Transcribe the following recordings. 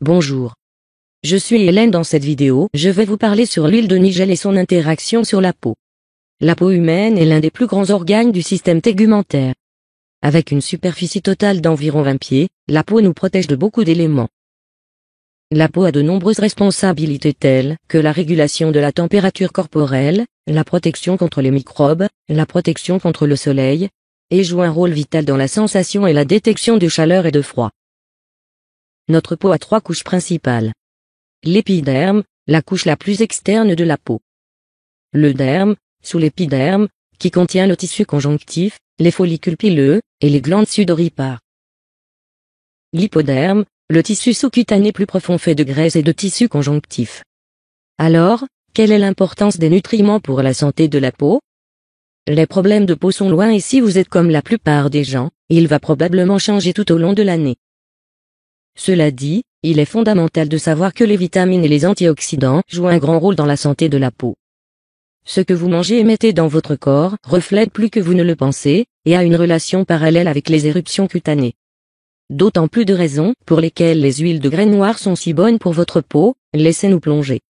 Bonjour. Je suis Hélène. Dans cette vidéo, je vais vous parler sur l'huile de nigel et son interaction sur la peau. La peau humaine est l'un des plus grands organes du système tégumentaire. Avec une superficie totale d'environ 20 pieds, la peau nous protège de beaucoup d'éléments. La peau a de nombreuses responsabilités telles que la régulation de la température corporelle, la protection contre les microbes, la protection contre le soleil, et joue un rôle vital dans la sensation et la détection de chaleur et de froid. Notre peau a 3 couches principales. L'épiderme, la couche la plus externe de la peau. Le derme, sous l'épiderme, qui contient le tissu conjonctif, les follicules pileux, et les glandes sudoripares. L'hypoderme, le tissu sous-cutané plus profond fait de graisse et de tissu conjonctif. Alors, quelle est l'importance des nutriments pour la santé de la peau? Les problèmes de peau sont loin et si vous êtes comme la plupart des gens, il va probablement changer tout au long de l'année. Cela dit, il est fondamental de savoir que les vitamines et les antioxydants jouent un grand rôle dans la santé de la peau. Ce que vous mangez et mettez dans votre corps reflète plus que vous ne le pensez, et a une relation parallèle avec les éruptions cutanées. D'autant plus de raisons pour lesquelles les huiles de graines noires sont si bonnes pour votre peau, laissez-nous plonger.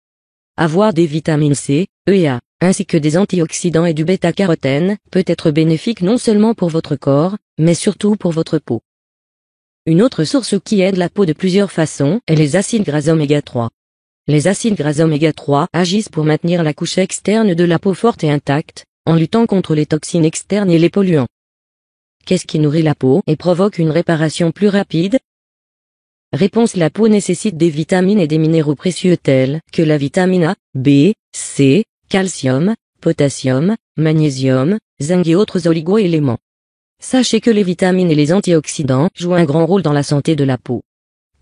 Avoir des vitamines C, E et A, ainsi que des antioxydants et du bêta-carotène, peut être bénéfique non seulement pour votre corps, mais surtout pour votre peau. Une autre source qui aide la peau de plusieurs façons est les acides gras oméga 3. Les acides gras oméga 3 agissent pour maintenir la couche externe de la peau forte et intacte, en luttant contre les toxines externes et les polluants. Qu'est-ce qui nourrit la peau et provoque une réparation plus rapide? Réponse: la peau nécessite des vitamines et des minéraux précieux tels que la vitamine A, B, C, calcium, potassium, magnésium, zinc et autres oligo-éléments. Sachez que les vitamines et les antioxydants jouent un grand rôle dans la santé de la peau.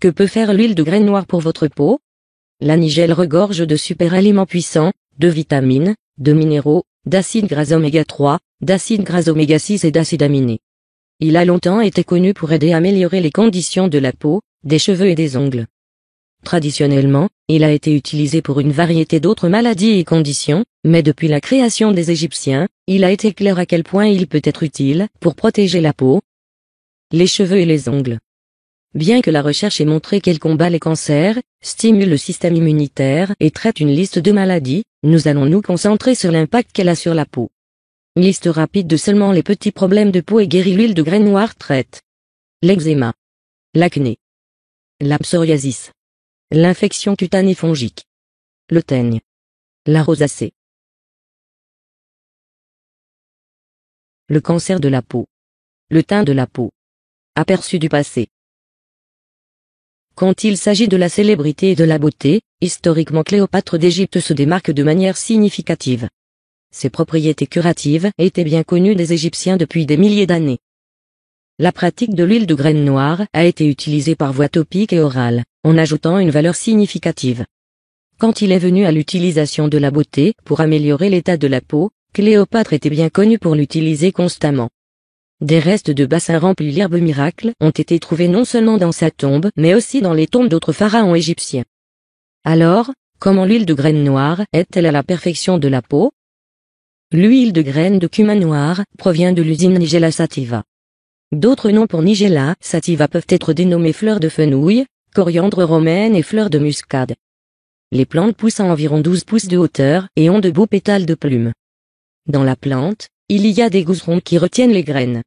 Que peut faire l'huile de graines noires pour votre peau? La nigel regorge de super aliments puissants, de vitamines, de minéraux, d'acides gras oméga 3, d'acides gras oméga 6 et d'acides aminés. Il a longtemps été connu pour aider à améliorer les conditions de la peau, des cheveux et des ongles. Traditionnellement, il a été utilisé pour une variété d'autres maladies et conditions, mais depuis la création des Égyptiens, il a été clair à quel point il peut être utile pour protéger la peau, les cheveux et les ongles. Bien que la recherche ait montré qu'elle combat les cancers, stimule le système immunitaire et traite une liste de maladies, nous allons nous concentrer sur l'impact qu'elle a sur la peau. Liste rapide de seulement les petits problèmes de peau et guérit. L'huile de graines noires traite l'eczéma, l'acné, la psoriasis, l'infection cutanée fongique, le teigne, la rosacée, le cancer de la peau, le teint de la peau. Aperçu du passé. Quand il s'agit de la célébrité et de la beauté, historiquement Cléopâtre d'Égypte se démarque de manière significative. Ses propriétés curatives étaient bien connues des Égyptiens depuis des milliers d'années. La pratique de l'huile de graines noires a été utilisée par voie topique et orale, en ajoutant une valeur significative. Quand il est venu à l'utilisation de la beauté pour améliorer l'état de la peau, Cléopâtre était bien connue pour l'utiliser constamment. Des restes de bassins remplis d'herbes miracles ont été trouvés non seulement dans sa tombe mais aussi dans les tombes d'autres pharaons égyptiens. Alors, comment l'huile de graines noires aide-t-elle à la perfection de la peau? L'huile de graines de cumin noir provient de l'usine Nigella sativa. D'autres noms pour Nigella sativa peuvent être dénommés fleurs de fenouil, coriandre romaine et fleurs de muscade. Les plantes poussent à environ 12 pouces de hauteur et ont de beaux pétales de plumes. Dans la plante, il y a des gousserons qui retiennent les graines.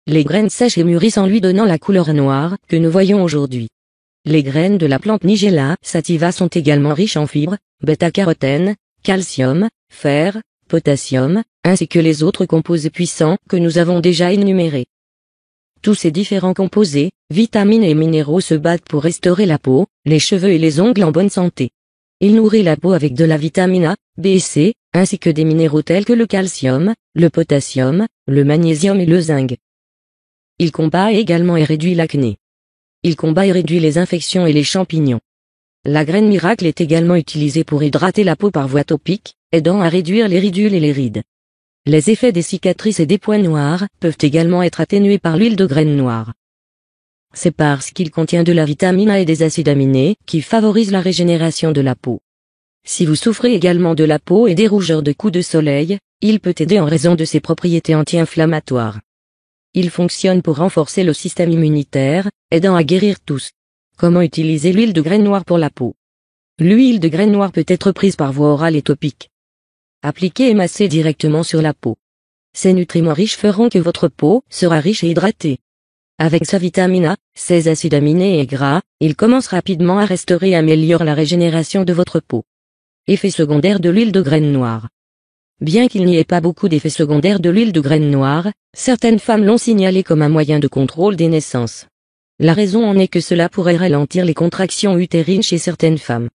Les graines sèchent et mûrissent en lui donnant la couleur noire que nous voyons aujourd'hui. Les graines de la plante Nigella sativa sont également riches en fibres, bêta-carotène, calcium, fer, potassium, ainsi que les autres composés puissants que nous avons déjà énumérés. Tous ces différents composés, vitamines et minéraux se battent pour restaurer la peau, les cheveux et les ongles en bonne santé. Il nourrit la peau avec de la vitamine A, B et C, ainsi que des minéraux tels que le calcium, le potassium, le magnésium et le zinc. Il combat également et réduit l'acné. Il combat et réduit les infections et les champignons. La graine miracle est également utilisée pour hydrater la peau par voie topique, aidant à réduire les ridules et les rides. Les effets des cicatrices et des points noirs peuvent également être atténués par l'huile de graines noires. C'est parce qu'il contient de la vitamine A et des acides aminés qui favorisent la régénération de la peau. Si vous souffrez également de la peau et des rougeurs de coups de soleil, il peut aider en raison de ses propriétés anti-inflammatoires. Il fonctionne pour renforcer le système immunitaire, aidant à guérir tous Comment utiliser l'huile de graines noires pour la peau? L'huile de graines noires peut être prise par voie orale et topique. Appliquée et massée directement sur la peau. Ces nutriments riches feront que votre peau sera riche et hydratée. Avec sa vitamine A, ses acides aminés et gras, il commence rapidement à restaurer et améliore la régénération de votre peau. Effet secondaire de l'huile de graines noires. Bien qu'il n'y ait pas beaucoup d'effets secondaires de l'huile de graines noires, certaines femmes l'ont signalé comme un moyen de contrôle des naissances. La raison en est que cela pourrait ralentir les contractions utérines chez certaines femmes.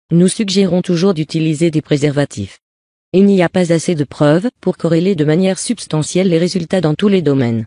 Nous suggérons toujours d'utiliser des préservatifs. Il n'y a pas assez de preuves pour corréler de manière substantielle les résultats dans tous les domaines.